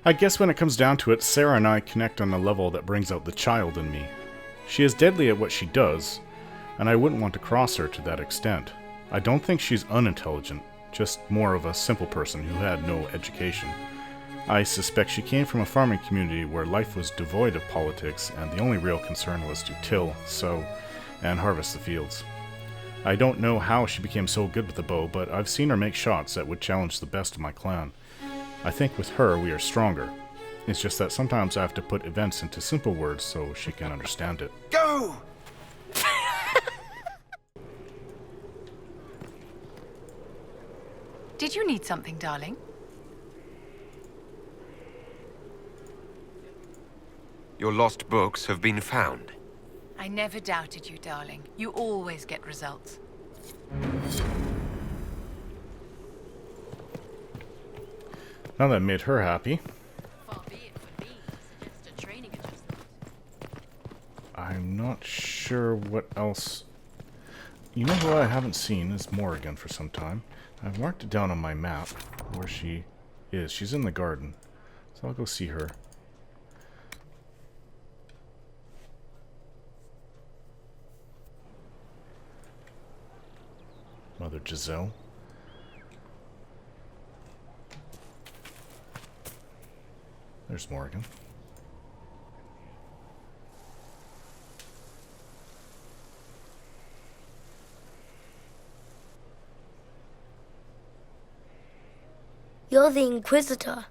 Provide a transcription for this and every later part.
I guess when it comes down to it, Sarah and I connect on a level that brings out the child in me. She is deadly at what she does, and I wouldn't want to cross her to that extent. I don't think she's unintelligent, just more of a simple person who had no education. I suspect she came from a farming community where life was devoid of politics, and the only real concern was to till, sow, and harvest the fields. I don't know how she became so good with the bow, but I've seen her make shots that would challenge the best of my clan. I think with her we are stronger. It's just that sometimes I have to put events into simple words so she can understand it. Go! Did you need something, darling? Your lost books have been found. I never doubted you, darling. You always get results. Now that made her happy. I'm not sure what else. You know who I haven't seen is Morrigan for some time. I've marked it down on my map where she is. She's in the garden. So I'll go see her. Mother Giselle. There's Morrigan. You're the Inquisitor.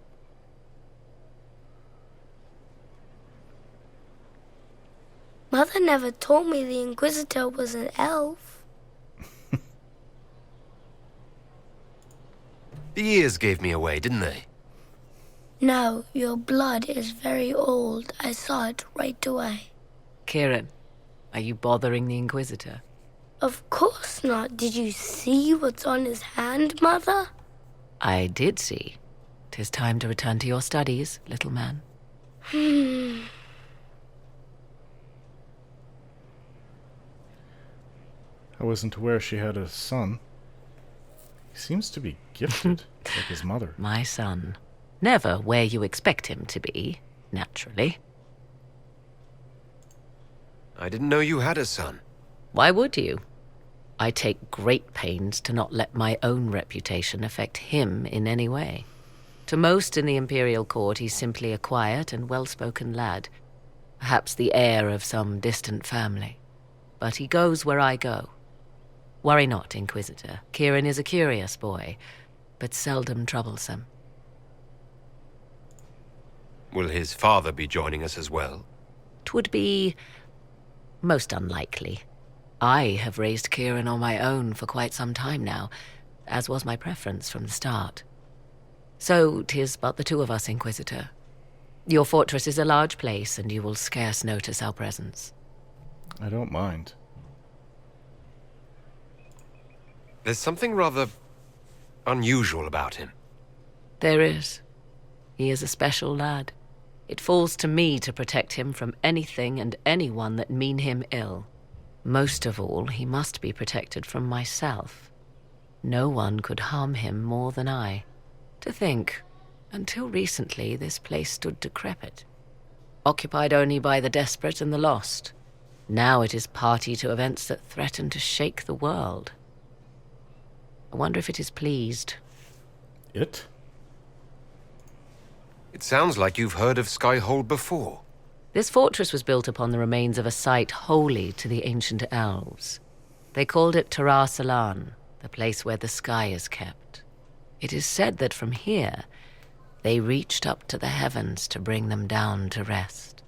Mother never told me the Inquisitor was an elf. The years gave me away, didn't they? No, your blood is very old. I saw it right away. Kieran, are you bothering the Inquisitor? Of course not. Did you see what's on his hand, Mother? I did see. 'Tis time to return to your studies, little man. I wasn't aware she had a son. He seems to be gifted, like his mother. My son. Never where you expect him to be, naturally. I didn't know you had a son. Why would you? I take great pains to not let my own reputation affect him in any way. To most in the Imperial Court, he's simply a quiet and well-spoken lad, perhaps the heir of some distant family. But he goes where I go. Worry not, Inquisitor. Kieran is a curious boy, but seldom troublesome. Will his father be joining us as well? 'Twould be most unlikely. I have raised Kieran on my own for quite some time now, as was my preference from the start. So 'tis but the two of us, Inquisitor. Your fortress is a large place, and you will scarce notice our presence. I don't mind. There's something rather unusual about him. There is. He is a special lad. It falls to me to protect him from anything and anyone that mean him ill. Most of all, he must be protected from myself. No one could harm him more than I. To think, until recently this place stood decrepit, occupied only by the desperate and the lost. Now it is party to events that threaten to shake the world. I wonder if it is pleased. It? It sounds like you've heard of Skyhold before. This fortress was built upon the remains of a site holy to the ancient elves. They called it Tara Salan, the place where the sky is kept. It is said that from here, they reached up to the heavens to bring them down to rest.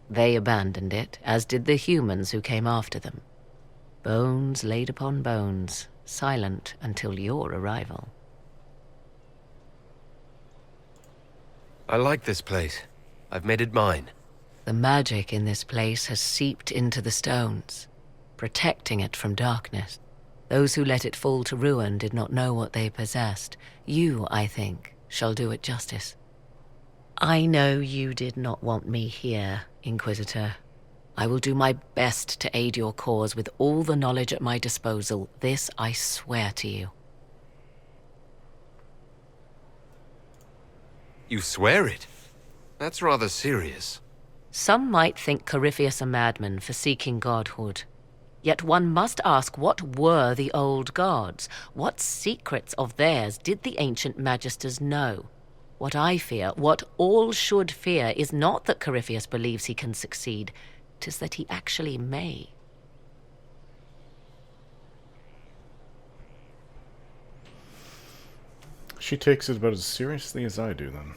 They abandoned it, as did the humans who came after them. Bones laid upon bones, silent until your arrival. I like this place. I've made it mine. The magic in this place has seeped into the stones, protecting it from darkness. Those who let it fall to ruin did not know what they possessed. You, I think, shall do it justice. I know you did not want me here, Inquisitor. I will do my best to aid your cause with all the knowledge at my disposal. This I swear to you. You swear it? That's rather serious. Some might think Corypheus a madman for seeking godhood. Yet one must ask, what were the old gods? What secrets of theirs did the ancient magisters know? What I fear, what all should fear, is not that Corypheus believes he can succeed. 'Tis that he actually may. She takes it about as seriously as I do, then.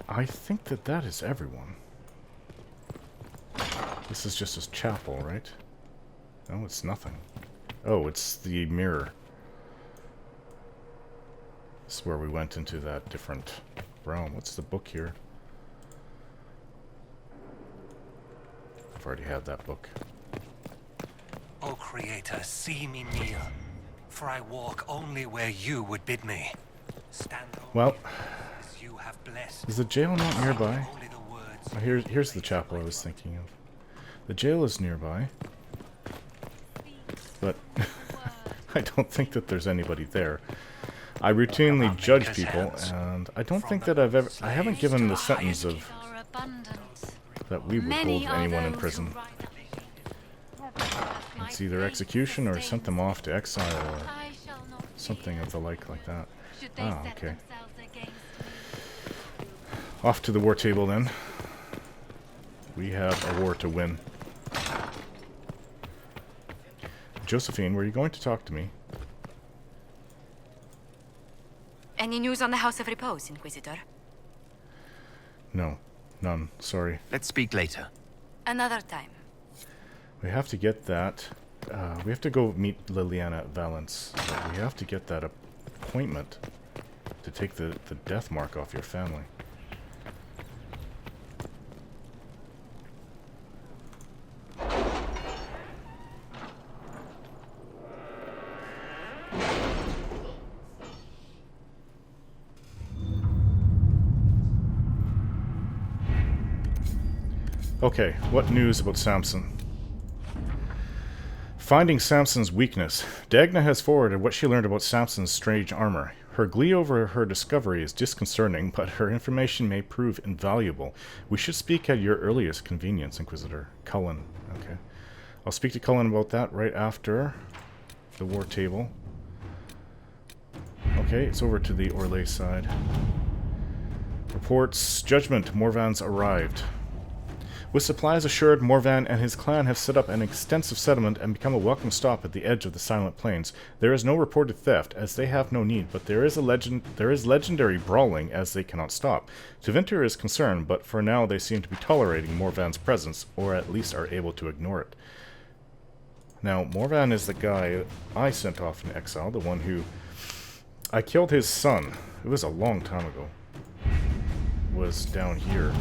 I think that is everyone. This is just a chapel, right? No, it's nothing. Oh, it's the mirror. This is where we went into that different realm. What's the book here? I've already had that book. O Creator, see me kneel, for I walk only where you would bid me. Stand well, as you have blessed. Is the jail not nearby? Only the words Oh, here's the chapel I was thinking of. The jail is nearby, but I don't think that there's anybody there. I routinely judge people, and I don't think that I haven't given the sentence of that we would hold anyone in prison. It's either execution or sent them off to exile or something of the like that. Ah, okay. Off to the war table then. We have a war to win. Josephine, were you going to talk to me? Any news on the House of Repose, Inquisitor? No, none. Sorry. Let's speak later. Another time. We have to get that. We have to go meet Leliana at Valence. But we have to get that appointment to take the death mark off your family. Okay, what news about Samson? Finding Samson's weakness. Dagna has forwarded what she learned about Samson's strange armor. Her glee over her discovery is disconcerting, but her information may prove invaluable. We should speak at your earliest convenience, Inquisitor. Cullen. Okay. I'll speak to Cullen about that right after the war table. Okay, it's over to the Orlais side. Reports. Judgment. Morvan's arrived. With supplies assured, Morvan and his clan have set up an extensive settlement and become a welcome stop at the edge of the Silent Plains. There is no reported theft, as they have no need, but there is legendary brawling, as they cannot stop. Tevinter is concerned, but for now they seem to be tolerating Morvan's presence, or at least are able to ignore it. Now, Morvan is the guy I sent off in exile, the one who... I killed his son. It was a long time ago. It was down here.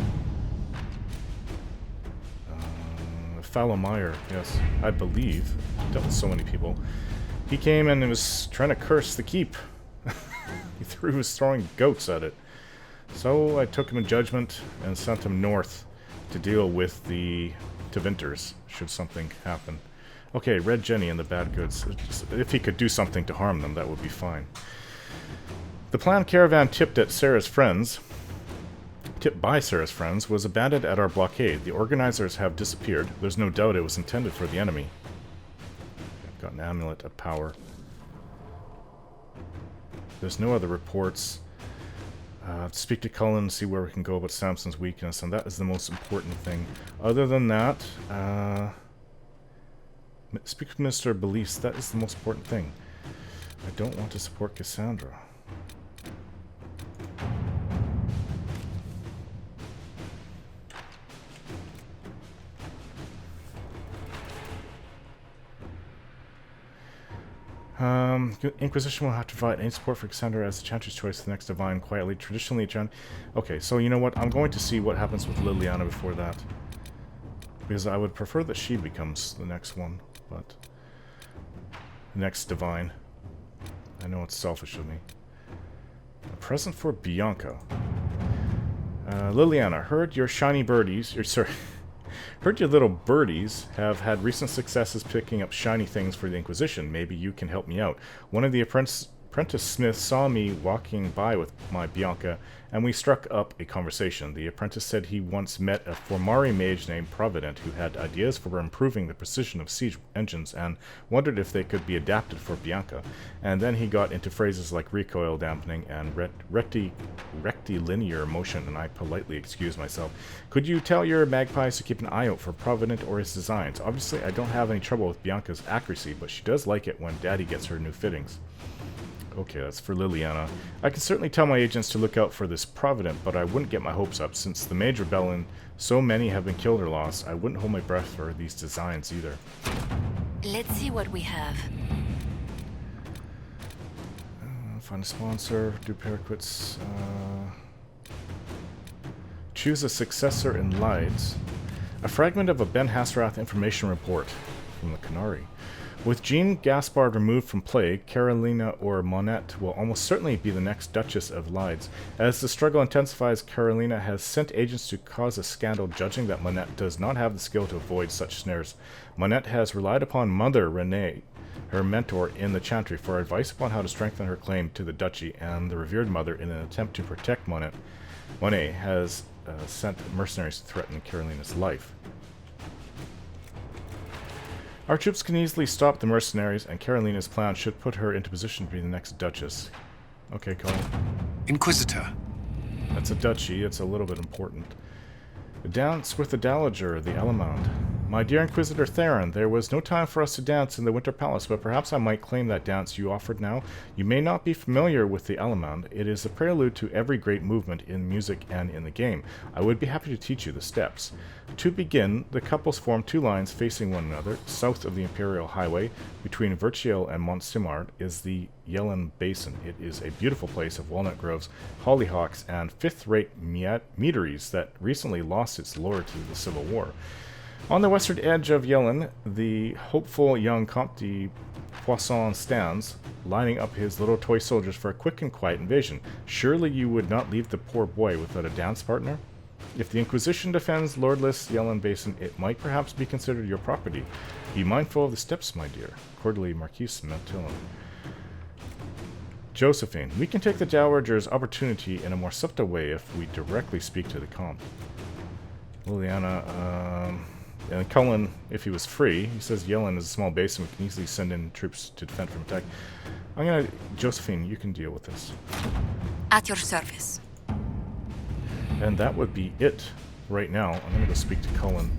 Fallomeyer, yes, I believe. Dealt with so many people. He came and was trying to curse the keep. He was throwing goats at it. So I took him in judgment and sent him north to deal with the Tevinters, should something happen. Okay, Red Jenny and the bad goods. If he could do something to harm them, that would be fine. The planned caravan tipped by Sarah's friends, was abandoned at our blockade. The organizers have disappeared. There's no doubt it was intended for the enemy. I've got an amulet of power. There's no other reports. Speak to Cullen, see where we can go about Samson's weakness, and that is the most important thing. Other than that, speak to Mr. Beliefs. That is the most important thing. I don't want to support Cassandra. Inquisition will have to provide any support for Cassandra as the Chanter's choice the next divine quietly. Traditionally, okay, so you know what? I'm going to see what happens with Leliana before that. Because I would prefer that she becomes the next one, but... the next divine. I know it's selfish of me. A present for Bianca. Leliana, heard your shiny birdies... Heard your little birdies have had recent successes picking up shiny things for the Inquisition. Maybe you can help me out. One of the apprentice Smith saw me walking by with my Bianca, and we struck up a conversation. The apprentice said he once met a Formari mage named Provident who had ideas for improving the precision of siege engines and wondered if they could be adapted for Bianca. And then he got into phrases like recoil dampening and rectilinear motion, and I politely excused myself. Could you tell your magpies to keep an eye out for Provident or his designs? Obviously, I don't have any trouble with Bianca's accuracy, but she does like it when Daddy gets her new fittings. Okay, that's for Leliana. I can certainly tell my agents to look out for this Provident, but I wouldn't get my hopes up. Since the Mage Rebellion, so many have been killed or lost, I wouldn't hold my breath for these designs either. Let's see what we have. Find a sponsor, do paraquits. Choose a successor in Lides. A fragment of a Ben Hassrath information report from the Canary. With Jean Gaspard removed from play, Carolina or Monette will almost certainly be the next Duchess of Lides. As the struggle intensifies, Carolina has sent agents to cause a scandal, judging that Monette does not have the skill to avoid such snares. Monette has relied upon Mother Renee, her mentor in the Chantry, for advice upon how to strengthen her claim to the duchy, and the revered mother, in an attempt to protect Monette, has sent mercenaries to threaten Carolina's life. Our troops can easily stop the mercenaries, and Carolina's plan should put her into position to be the next Duchess. Okay, Cullen. Inquisitor. That's a duchy. It's a little bit important. A dance with the Dowager, the Alamand. My dear Inquisitor Theron, there was no time for us to dance in the Winter Palace, but perhaps I might claim that dance you offered now. You may not be familiar with the Alamand. It is a prelude to every great movement in music and in the game. I would be happy to teach you the steps. To begin, the couples form two lines facing one another. South of the Imperial Highway, between Verchiel and Mont-Simard, is the Yellen Basin. It is a beautiful place of walnut groves, hollyhocks, and fifth-rate meaderies that recently lost its lure to the Civil War. On the western edge of Yellen, the hopeful young Comte de Poisson stands, lining up his little toy soldiers for a quick and quiet invasion. Surely you would not leave the poor boy without a dance partner? If the Inquisition defends lordless Yellen Basin, it might perhaps be considered your property. Be mindful of the steps, my dear. Cordially, Marquise Mentillon. Josephine, we can take the Dowager's opportunity in a more subtle way if we directly speak to the Comte. Leliana, and Cullen, if he was free, he says Yellen is a small basin. We can easily send in troops to defend from attack. Josephine, you can deal with this. At your service. And that would be it right now. I'm going to go speak to Cullen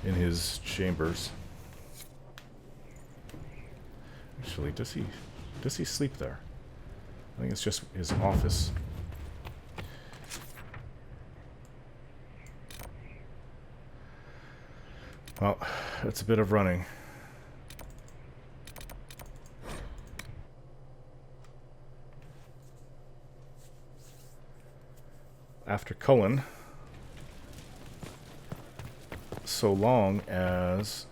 in his chambers. Actually, does he sleep there? I think it's just his office. Well, it's a bit of running. After Cullen, so long as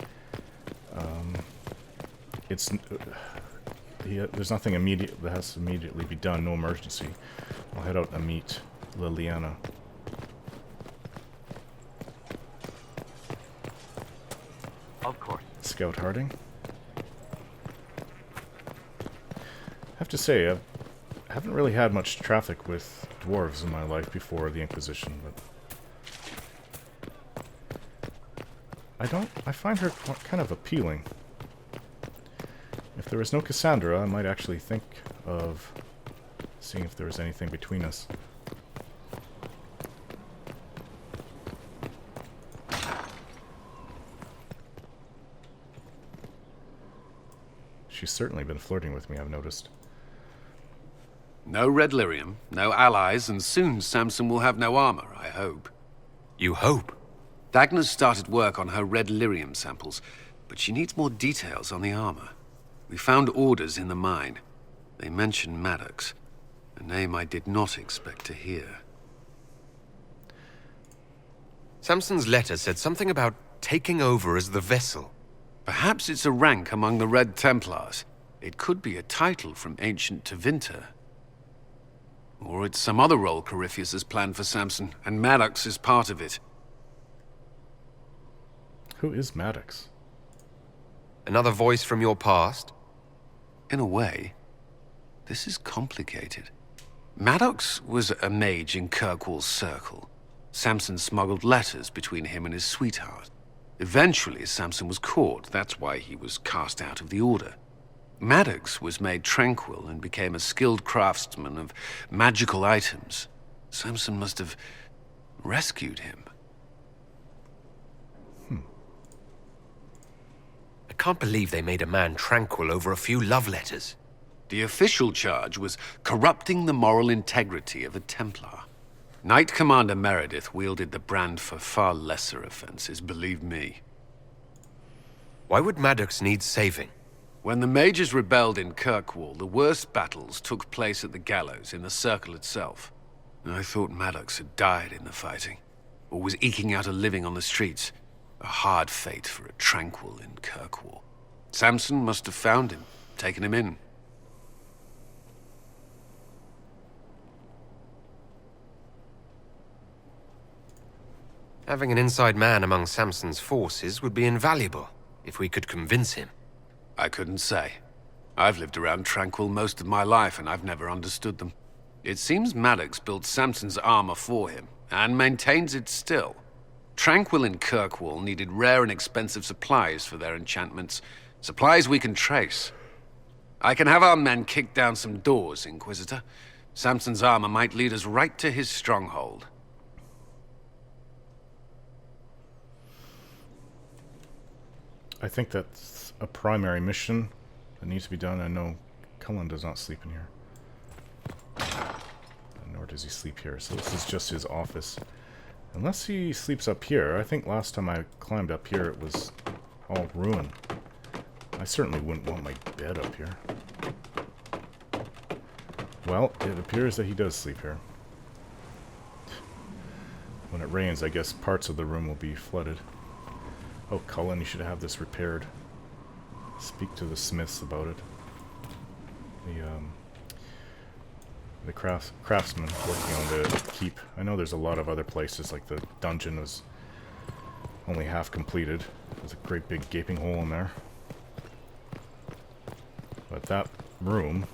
there's nothing immediate that has to immediately be done, no emergency, I'll head out and meet Leliana. Of course. Scout Harding. I have to say, I haven't really had much traffic with dwarves in my life before the Inquisition, but I find her kind of appealing. If there was no Cassandra, I might actually think of seeing if there was anything between us. She's certainly been flirting with me, I've noticed. No red lyrium, no allies, and soon Samson will have no armor, I hope. You hope? Dagna's started work on her red lyrium samples, but she needs more details on the armor. We found orders in the mine. They mention Maddox, a name I did not expect to hear. Samson's letter said something about taking over as the vessel. Perhaps it's a rank among the Red Templars. It could be a title from ancient Tevinter. Or it's some other role Corypheus has planned for Samson, and Maddox is part of it. Who is Maddox? Another voice from your past? In a way, this is complicated. Maddox was a mage in Kirkwall's circle. Samson smuggled letters between him and his sweetheart. Eventually, Samson was caught. That's why he was cast out of the Order. Maddox was made tranquil and became a skilled craftsman of magical items. Samson must have rescued him. I can't believe they made a man tranquil over a few love letters. The official charge was corrupting the moral integrity of a Templar. Knight Commander Meredith wielded the brand for far lesser offenses, believe me. Why would Maddox need saving? When the mages rebelled in Kirkwall, the worst battles took place at the gallows in the circle itself. I thought Maddox had died in the fighting, or was eking out a living on the streets. A hard fate for a tranquil in Kirkwall. Samson must have found him, taken him in. Having an inside man among Samson's forces would be invaluable, if we could convince him. I couldn't say. I've lived around Tranquil most of my life, and I've never understood them. It seems Maddox built Samson's armor for him, and maintains it still. Tranquil and Kirkwall needed rare and expensive supplies for their enchantments. Supplies we can trace. I can have our men kick down some doors, Inquisitor. Samson's armor might lead us right to his stronghold. I think that's a primary mission that needs to be done. I know Cullen does not sleep in here. Nor does he sleep here, so this is just his office. Unless he sleeps up here. I think last time I climbed up here it was all ruined. I certainly wouldn't want my bed up here. Well, it appears that he does sleep here. When it rains, I guess parts of the room will be flooded. Oh, Cullen, you should have this repaired. Speak to the smiths about it. The craftsman working on the keep. I know there's a lot of other places, like the dungeon was only half completed. There's a great big gaping hole in there. But that room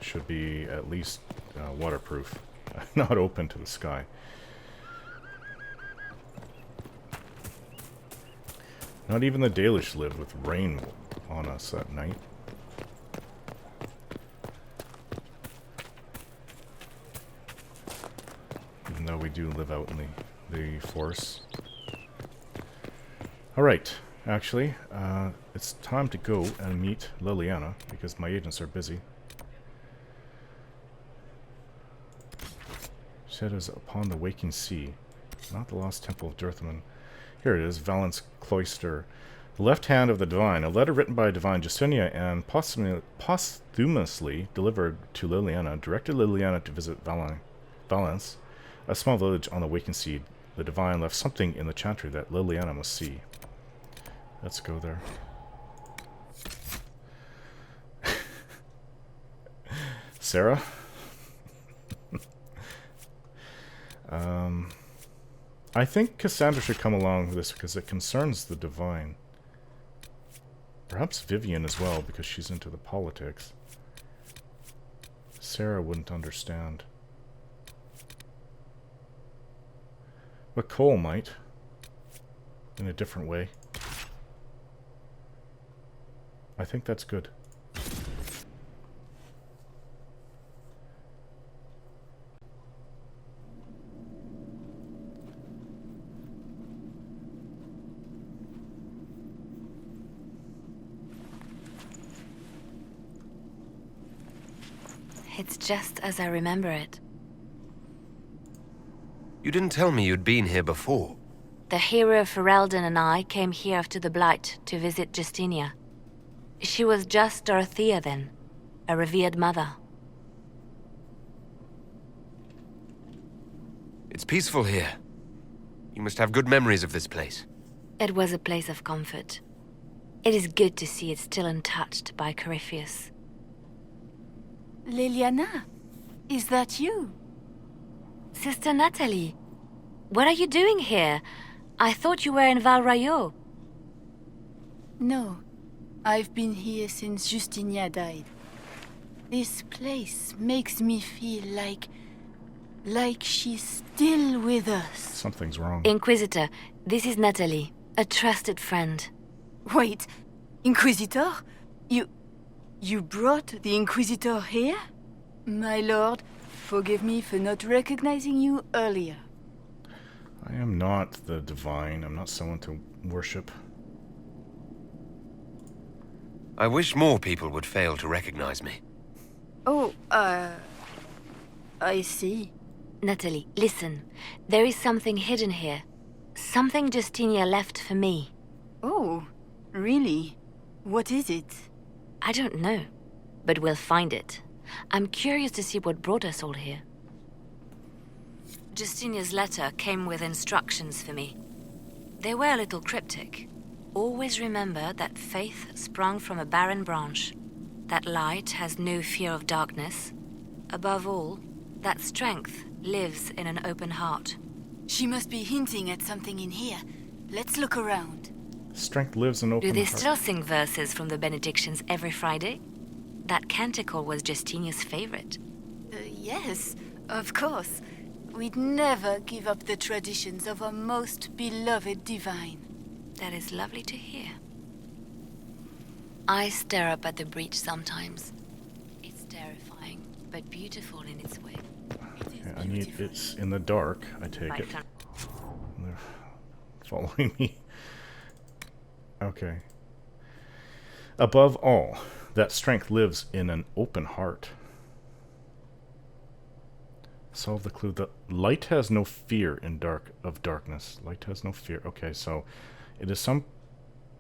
should be at least waterproof, not open to the sky. Not even the Dalish live with rain on us at night. Even though we do live out in the forests. Alright, actually, it's time to go and meet Leliana, because my agents are busy. Shadows upon the waking sea. Not the lost temple of Dirthaman. Here it is, Valence Cloister. The left hand of the divine, a letter written by divine Justinia and posthumously delivered to Leliana, directed Leliana to visit Valence, a small village on the waking sea. The divine left something in the chantry that Leliana must see. Let's go there. Sarah? I think Cassandra should come along with this because it concerns the divine. Perhaps Vivian as well, because she's into the politics. Sarah wouldn't understand. But Cole might. In a different way. I think that's good. It's just as I remember it. You didn't tell me you'd been here before. The hero Ferelden and I came here after the Blight to visit Justinia. She was just Dorothea then, a revered mother. It's peaceful here. You must have good memories of this place. It was a place of comfort. It is good to see it still untouched by Corypheus. Leliana, is that you? Sister Natalie, what are you doing here? I thought you were in Val Rayo. No, I've been here since Justinia died. This place makes me feel like she's still with us. Something's wrong. Inquisitor, this is Natalie, a trusted friend. Wait, Inquisitor? You brought the Inquisitor here? My lord, forgive me for not recognizing you earlier. I am not the divine. I'm not someone to worship. I wish more people would fail to recognize me. Oh, I see. Natalie, listen. There is something hidden here. Something Justinia left for me. Oh, really? What is it? I don't know, but we'll find it. I'm curious to see what brought us all here. Justinia's letter came with instructions for me. They were a little cryptic. Always remember that faith sprung from a barren branch, that light has no fear of darkness. Above all, that strength lives in an open heart. She must be hinting at something in here. Let's look around. Strength lives in open Do they heart. still sing verses from the benedictions every Friday? That canticle was Justinia's favorite. Yes, of course. We'd never give up the traditions of our most beloved divine. That is lovely to hear. I stare up at the breach sometimes. It's terrifying, but beautiful in its way. I need it's in the dark, I take it. They're following me. Okay. Above all, that strength lives in an open heart. Solve the clue. The light has no fear in darkness. Light has no fear. Okay, so it is some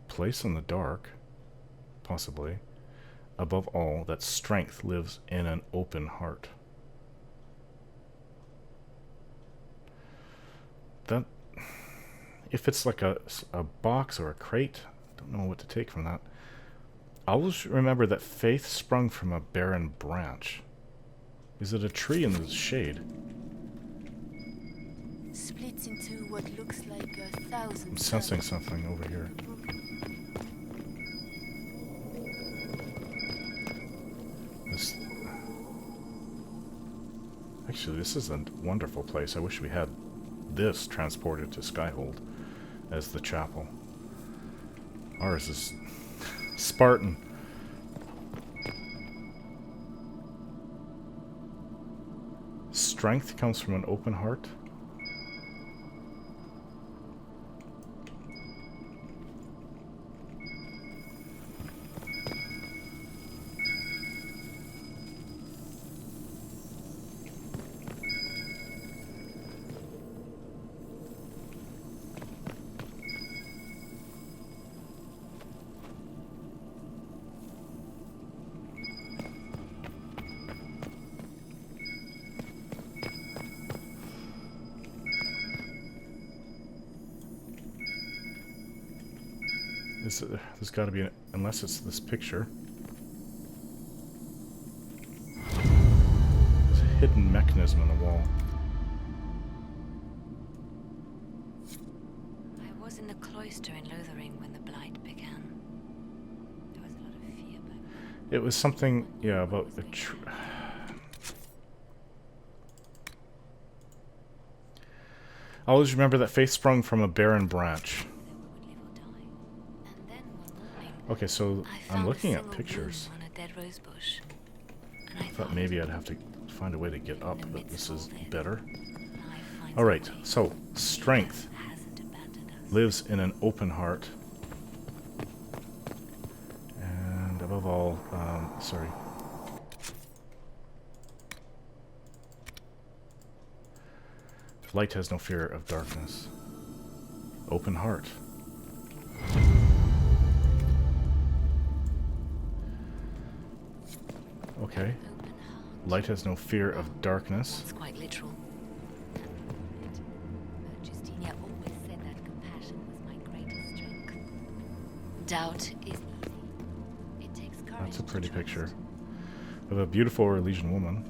place in the dark, possibly. Above all, that strength lives in an open heart. That, if it's like a box or a crate, I don't know what to take from that. I always remember that faith sprung from a barren branch. Is it a tree in the shade? Splits into what looks like 1,000. I'm sensing something over here. Actually, this is a wonderful place. I wish we had this transported to Skyhold as the chapel. Ours is Spartan. Strength comes from an open heart. There's got to be, unless it's this picture. There's a hidden mechanism on the wall. I was in the cloister in Lothering when the Blight began. There was a lot of fear back then. It was something, yeah, about the I always remember that faith sprung from a barren branch. Okay, so I'm looking at pictures. On a dead rose bush, and I thought maybe I'd have to find a way to get up, but this is better. Alright, so strength lives in an open heart. And above all, sorry. Light has no fear of darkness. Open heart. Okay. Light has no fear of darkness. It's quite literal. Justinia always said that compassion was my greatest strength. Doubt is easy. It takes courage. That's a pretty picture of a beautiful Orlesian woman.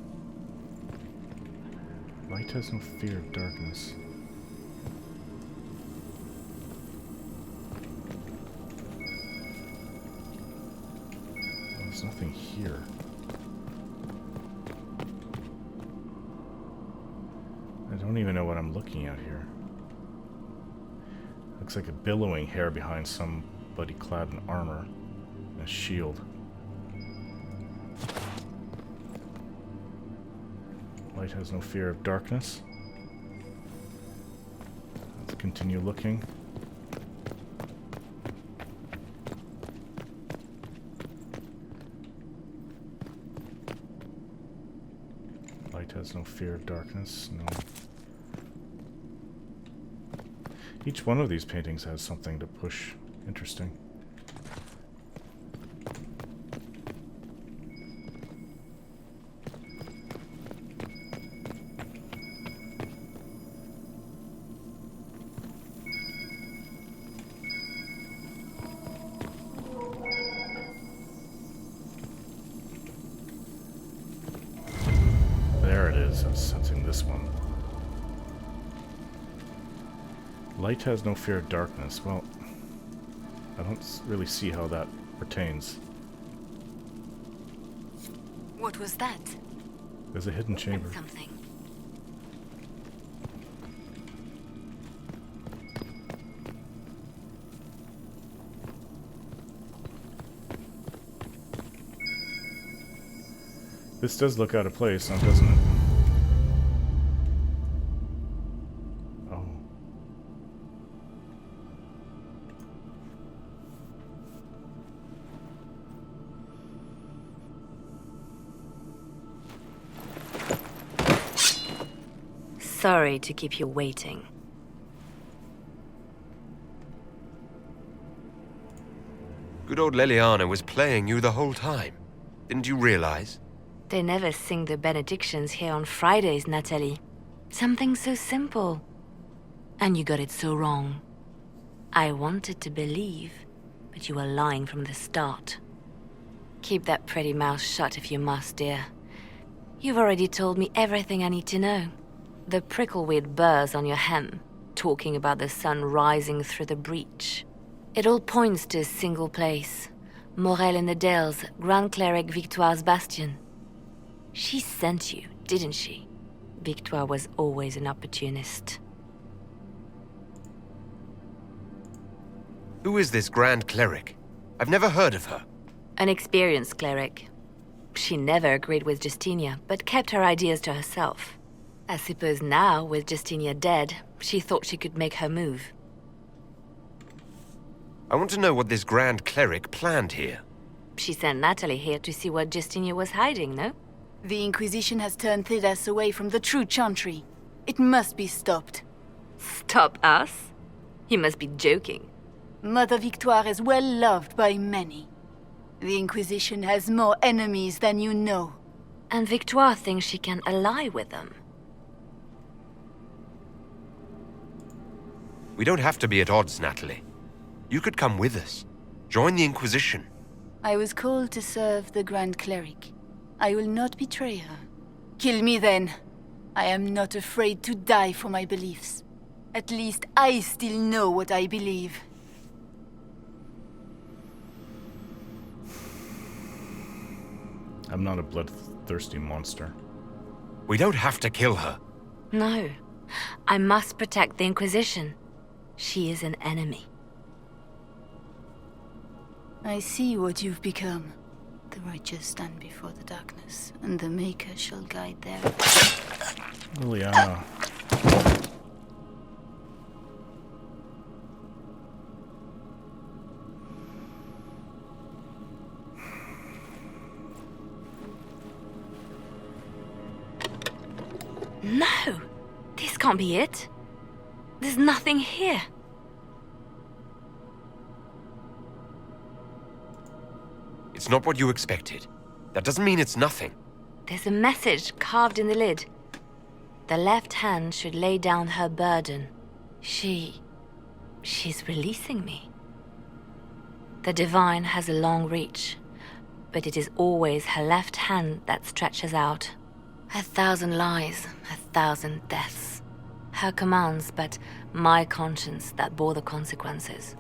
Light has no fear of darkness. nothing here. I don't even know what I'm looking at here. Looks like a billowing hair behind somebody clad in armor and a shield. Light has no fear of darkness. Let's continue looking. Light has no fear of darkness. No. Each one of these paintings has something to push. Interesting. There it is. I was sensing this one. Light has no fear of darkness. Well, I don't really see how that pertains. What was that? There's a hidden chamber. Something. This does look out of place, now doesn't it? Oh. Sorry to keep you waiting. Good old Leliana was playing you the whole time. Didn't you realize? They never sing the benedictions here on Fridays, Natalie. Something so simple. And you got it so wrong. I wanted to believe, but you were lying from the start. Keep that pretty mouth shut if you must, dear. You've already told me everything I need to know. The prickleweed burrs on your hem, talking about the sun rising through the breach. It all points to a single place. Morel in the Dales, Grand Cleric Victoire's bastion. She sent you, didn't she? Victoire was always an opportunist. Who is this Grand Cleric? I've never heard of her. An experienced cleric. She never agreed with Justinia, but kept her ideas to herself. I suppose now, with Justinia dead, she thought she could make her move. I want to know what this Grand Cleric planned here. She sent Natalie here to see what Justinia was hiding, no? The Inquisition has turned Thidas away from the true Chantry. It must be stopped. Stop us? You must be joking. Mother Victoire is well loved by many. The Inquisition has more enemies than you know. And Victoire thinks she can ally with them. We don't have to be at odds, Natalie. You could come with us. Join the Inquisition. I was called to serve the Grand Cleric. I will not betray her. Kill me then. I am not afraid to die for my beliefs. At least I still know what I believe. I'm not a bloodthirsty monster. We don't have to kill her. No. I must protect the Inquisition. She is an enemy. I see what you've become. The righteous stand before the darkness, and the Maker shall guide them. Leliana. No! This can't be it. There's nothing here. It's not what you expected. That doesn't mean it's nothing. There's a message carved in the lid. The left hand should lay down her burden. She's releasing me. The divine has a long reach, but it is always her left hand that stretches out. 1,000 lies, 1,000 deaths. Her commands, but my conscience that bore the consequences.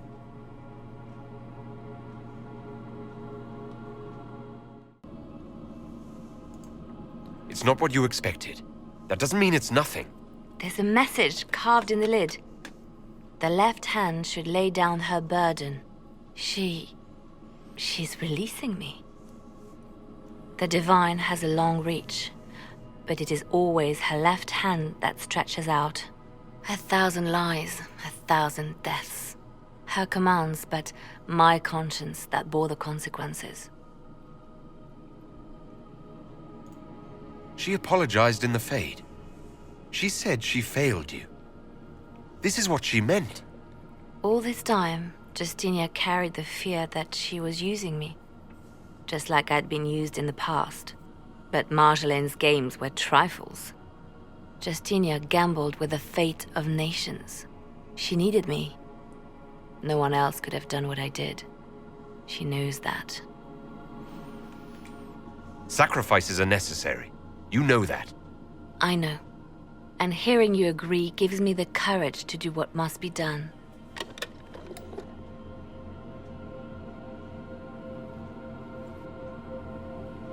it's not what you expected. That doesn't mean it's nothing. There's a message carved in the lid. The left hand should lay down her burden. She's releasing me. The divine has a long reach, but it is always her left hand that stretches out. 1,000 lies, 1,000 deaths. Her commands, but my conscience that bore the consequences. She apologized in the Fade. She said she failed you. This is what she meant. All this time, Justinia carried the fear that she was using me. Just like I'd been used in the past. But Marjolaine's games were trifles. Justinia gambled with the fate of nations. She needed me. No one else could have done what I did. She knows that. Sacrifices are necessary. You know that. I know. And hearing you agree gives me the courage to do what must be done.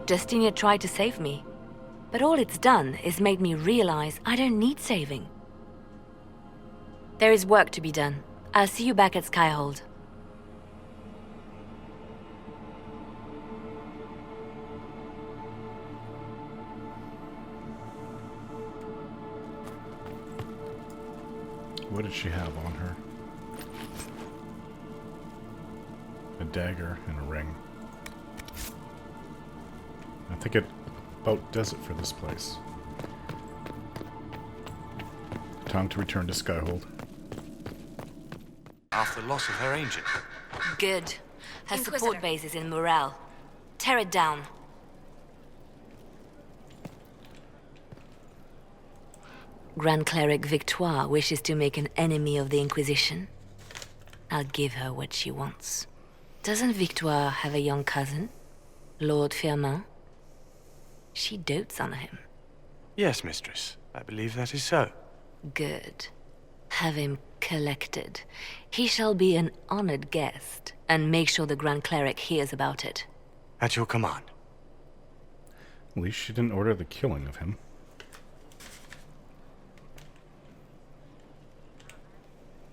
Justinia tried to save me, but all it's done is made me realize I don't need saving. There is work to be done. I'll see you back at Skyhold. What did she have on her? A dagger and a ring. I think it about does it for this place. Time to return to Skyhold. After the loss of her agent. Good. Her Inquisitor. support base is in Morale. Tear it down. Grand Cleric Victoire wishes to make an enemy of the Inquisition. I'll give her what she wants. Doesn't Victoire have a young cousin? Lord Firmin? She dotes on him. Yes, mistress. I believe that is so. Good. Have him collected. He shall be an honored guest, and make sure the Grand Cleric hears about it. At your command. At least she didn't order the killing of him.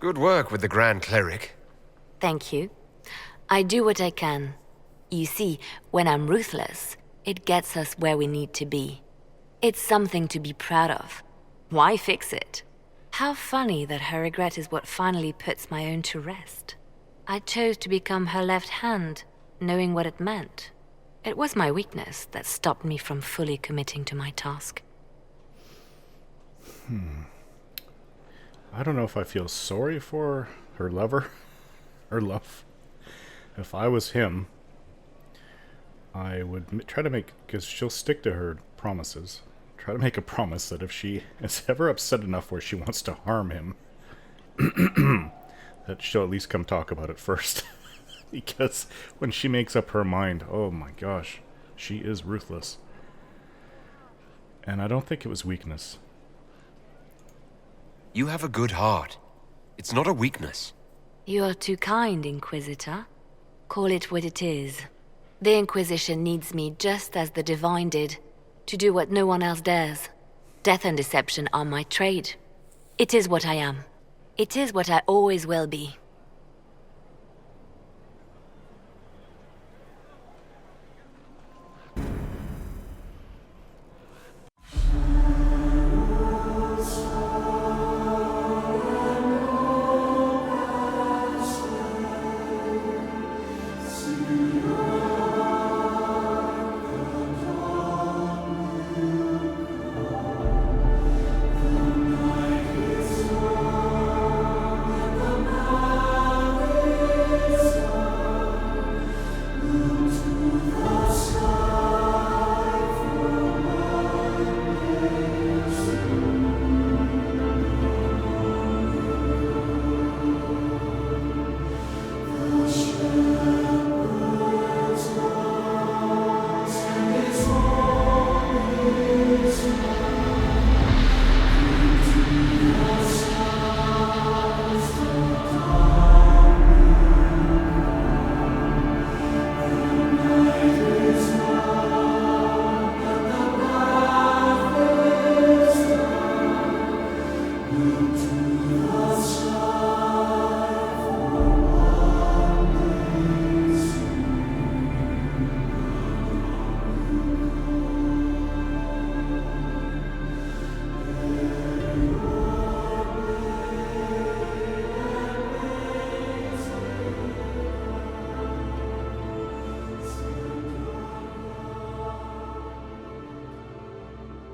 Good work with the Grand Cleric. Thank you. I do what I can. You see, when I'm ruthless, it gets us where we need to be. It's something to be proud of. Why fix it? How funny that her regret is what finally puts my own to rest. I chose to become her left hand, knowing what it meant. It was my weakness that stopped me from fully committing to my task. I don't know if I feel sorry for her lover. Her love. If I was him, I would try to make, because she'll stick to her promises. Try to make a promise that if she is ever upset enough where she wants to harm him, that she'll at least come talk about it first. Because when she makes up her mind, oh my gosh, she is ruthless. And I don't think it was weakness. You have a good heart. It's not a weakness. You are too kind, Inquisitor. Call it what it is. The Inquisition needs me just as the Divine did, to do what no one else dares. Death and deception are my trade. It is what I am. It is what I always will be.